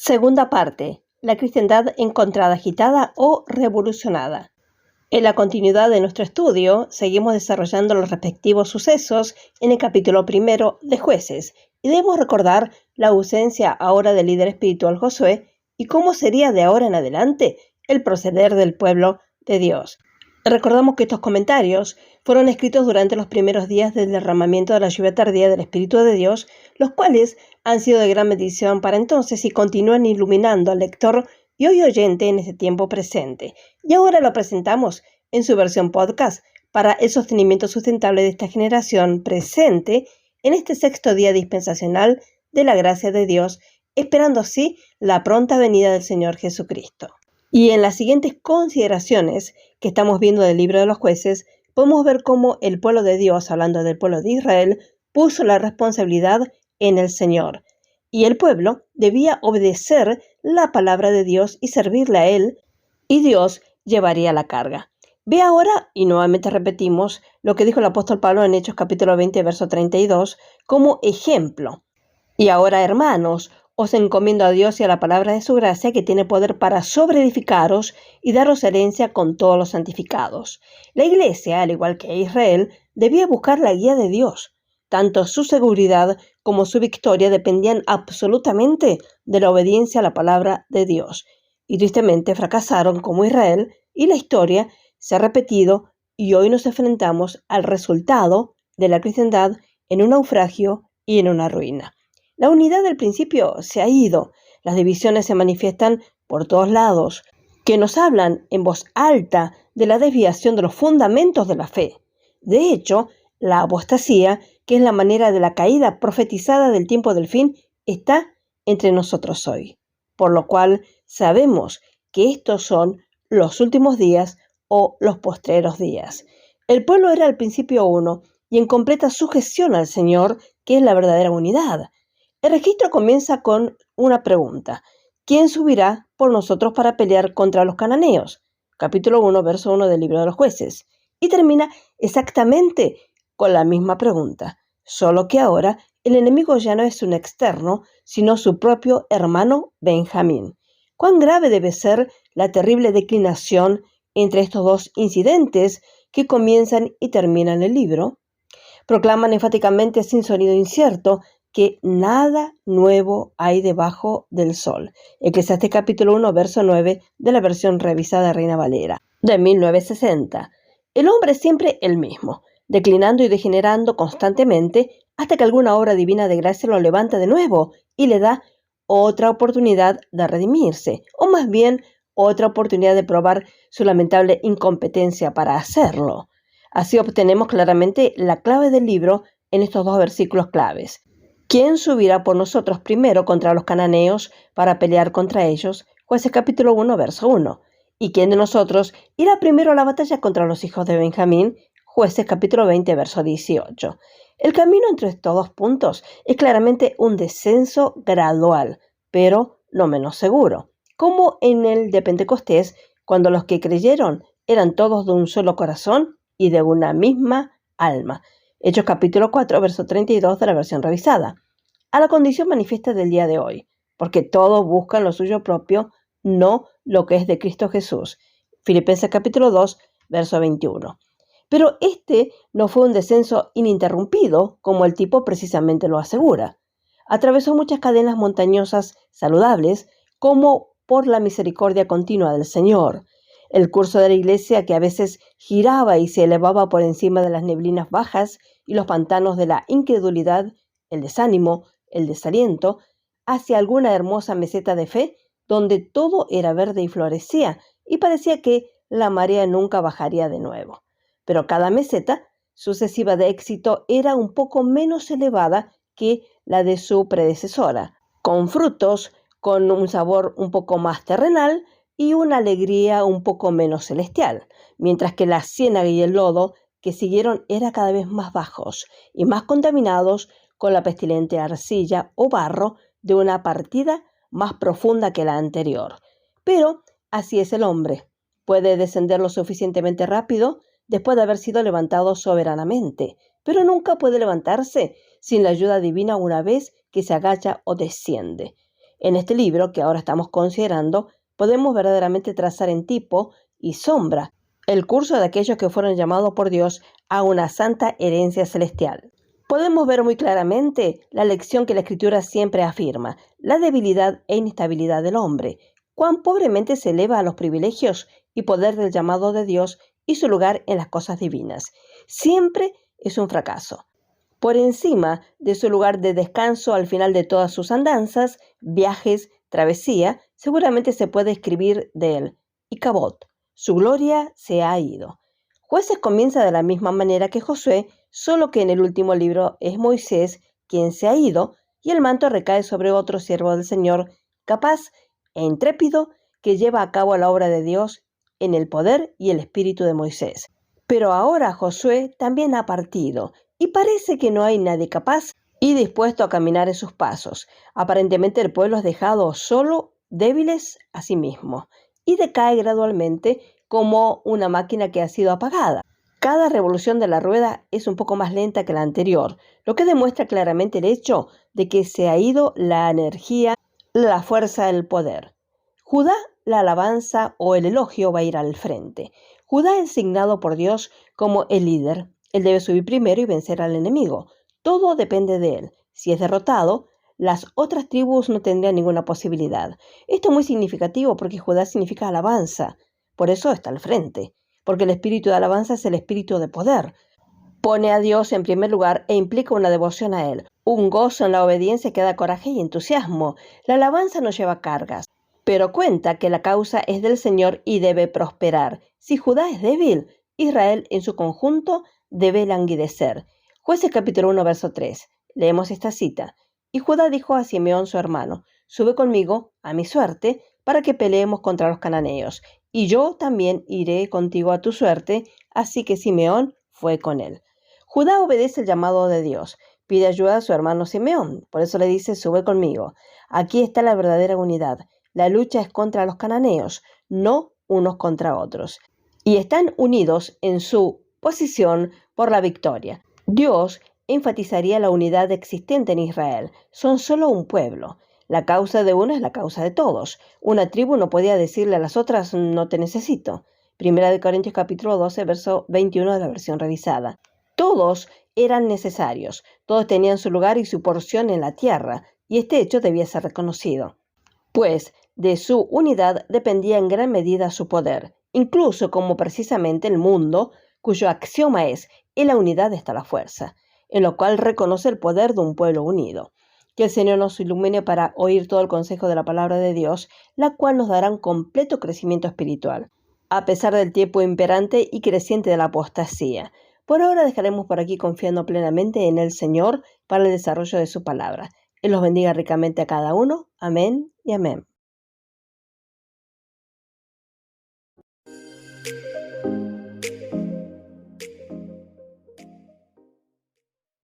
Segunda parte. La cristiandad encontrada agitada o revolucionada. En la continuidad de nuestro estudio, seguimos desarrollando los respectivos sucesos en el capítulo 1 de Jueces, y debemos recordar la ausencia ahora del líder espiritual Josué y cómo sería de ahora en adelante el proceder del pueblo de Dios. Recordamos que estos comentarios fueron escritos durante los primeros días del derramamiento de la lluvia tardía del Espíritu de Dios, los cuales han sido de gran bendición para entonces y continúan iluminando al lector y hoy oyente en este tiempo presente. Y ahora lo presentamos en su versión podcast para el sostenimiento sustentable de esta generación presente en este sexto día dispensacional de la gracia de Dios, esperando así la pronta venida del Señor Jesucristo. Y en las siguientes consideraciones que estamos viendo del libro de los jueces, podemos ver cómo el pueblo de Dios, hablando del pueblo de Israel, puso la responsabilidad en el Señor. Y el pueblo debía obedecer la palabra de Dios y servirle a Él, y Dios llevaría la carga. Ve ahora, y nuevamente repetimos, lo que dijo el apóstol Pablo en Hechos capítulo 20, verso 32, como ejemplo. Y ahora, hermanos, os encomiendo a Dios y a la palabra de su gracia, que tiene poder para sobreedificaros y daros herencia con todos los santificados. La iglesia, al igual que Israel, debía buscar la guía de Dios. Tanto su seguridad como su victoria dependían absolutamente de la obediencia a la palabra de Dios. Y tristemente fracasaron como Israel, y la historia se ha repetido, y hoy nos enfrentamos al resultado de la cristiandad en un naufragio y en una ruina. La unidad del principio se ha ido, las divisiones se manifiestan por todos lados, que nos hablan en voz alta de la desviación de los fundamentos de la fe. De hecho, la apostasía, que es la manera de la caída profetizada del tiempo del fin, está entre nosotros hoy. Por lo cual sabemos que estos son los últimos días o los postreros días. El pueblo era al principio uno y en completa sujeción al Señor, que es la verdadera unidad. El registro comienza con una pregunta. ¿Quién subirá por nosotros para pelear contra los cananeos? Capítulo 1, verso 1 del libro de los jueces. Y termina exactamente con la misma pregunta, solo que ahora el enemigo ya no es un externo, sino su propio hermano Benjamín. ¿Cuán grave debe ser la terrible declinación entre estos dos incidentes que comienzan y terminan el libro? Proclaman enfáticamente sin sonido incierto que nada nuevo hay debajo del sol. Eclesiastés capítulo 1, verso 9 de la versión revisada de Reina Valera, de 1960. El hombre es siempre el mismo, declinando y degenerando constantemente hasta que alguna obra divina de gracia lo levanta de nuevo y le da otra oportunidad de redimirse, o más bien otra oportunidad de probar su lamentable incompetencia para hacerlo. Así obtenemos claramente la clave del libro en estos dos versículos claves. ¿Quién subirá por nosotros primero contra los cananeos para pelear contra ellos? Jueces capítulo 1, verso 1. ¿Y quién de nosotros irá primero a la batalla contra los hijos de Benjamín? Jueces capítulo 20, verso 18. El camino entre estos dos puntos es claramente un descenso gradual, pero no menos seguro, como en el de Pentecostés, cuando los que creyeron eran todos de un solo corazón y de una misma alma. Hechos capítulo 4, verso 32 de la versión revisada. A la condición manifiesta del día de hoy, porque todos buscan lo suyo propio, no lo que es de Cristo Jesús. Filipenses capítulo 2, verso 21. Pero este no fue un descenso ininterrumpido, como el tipo precisamente lo asegura. Atravesó muchas cadenas montañosas saludables, como por la misericordia continua del Señor. El curso de la iglesia, que a veces giraba y se elevaba por encima de las neblinas bajas y los pantanos de la incredulidad, el desánimo, el desaliento, hacia alguna hermosa meseta de fe, donde todo era verde y florecía, y parecía que la marea nunca bajaría de nuevo. Pero cada meseta sucesiva de éxito era un poco menos elevada que la de su predecesora, con frutos, con un sabor un poco más terrenal y una alegría un poco menos celestial, mientras que la ciénaga y el lodo que siguieron eran cada vez más bajos y más contaminados con la pestilente arcilla o barro de una partida más profunda que la anterior. Pero así es el hombre. Puede descender lo suficientemente rápido después de haber sido levantado soberanamente, pero nunca puede levantarse sin la ayuda divina una vez que se agacha o desciende. En este libro que ahora estamos considerando, podemos verdaderamente trazar en tipo y sombra el curso de aquellos que fueron llamados por Dios a una santa herencia celestial. Podemos ver muy claramente la lección que la Escritura siempre afirma, la debilidad e inestabilidad del hombre, cuán pobremente se eleva a los privilegios y poder del llamado de Dios y su lugar en las cosas divinas. Siempre es un fracaso. Por encima de su lugar de descanso al final de todas sus andanzas, viajes, travesía, seguramente se puede escribir de él. Icabod, su gloria se ha ido. Jueces comienza de la misma manera que Josué, solo que en el último libro es Moisés quien se ha ido y el manto recae sobre otro siervo del Señor, capaz e intrépido, que lleva a cabo la obra de Dios en el poder y el espíritu de Moisés. Pero ahora Josué también ha partido y parece que no hay nadie capaz y dispuesto a caminar en sus pasos. Aparentemente el pueblo es dejado solo, débiles a sí mismo, y decae gradualmente como una máquina que ha sido apagada. Cada revolución de la rueda es un poco más lenta que la anterior, lo que demuestra claramente el hecho de que se ha ido la energía, la fuerza, el poder. Judá, la alabanza o el elogio va a ir al frente. Judá es designado por Dios como el líder. Él debe subir primero y vencer al enemigo. Todo depende de él. Si es derrotado, las otras tribus no tendrían ninguna posibilidad. Esto es muy significativo porque Judá significa alabanza. Por eso está al frente, porque el espíritu de alabanza es el espíritu de poder. Pone a Dios en primer lugar e implica una devoción a Él, un gozo en la obediencia que da coraje y entusiasmo. La alabanza no lleva cargas, pero cuenta que la causa es del Señor y debe prosperar. Si Judá es débil, Israel en su conjunto debe languidecer. Jueces capítulo 1, verso 3. Leemos esta cita. Y Judá dijo a Simeón su hermano, sube conmigo a mi suerte para que peleemos contra los cananeos, y yo también iré contigo a tu suerte. Así que Simeón fue con él. Judá obedece el llamado de Dios, pide ayuda a su hermano Simeón, por eso le dice, sube conmigo. Aquí está la verdadera unidad. La lucha es contra los cananeos, no unos contra otros. Y están unidos en su posición por la victoria. Dios enfatizaría la unidad existente en Israel. Son solo un pueblo. La causa de uno es la causa de todos. Una tribu no podía decirle a las otras, no te necesito. Primera de Corintios capítulo 12, verso 21 de la versión revisada. Todos eran necesarios, todos tenían su lugar y su porción en la tierra, y este hecho debía ser reconocido, pues de su unidad dependía en gran medida su poder, incluso como precisamente el mundo, cuyo axioma es, en la unidad está la fuerza, en lo cual reconoce el poder de un pueblo unido. Que el Señor nos ilumine para oír todo el consejo de la palabra de Dios, la cual nos dará un completo crecimiento espiritual, a pesar del tiempo imperante y creciente de la apostasía. Por ahora dejaremos por aquí confiando plenamente en el Señor para el desarrollo de su palabra. Él los bendiga ricamente a cada uno. Amén y amén.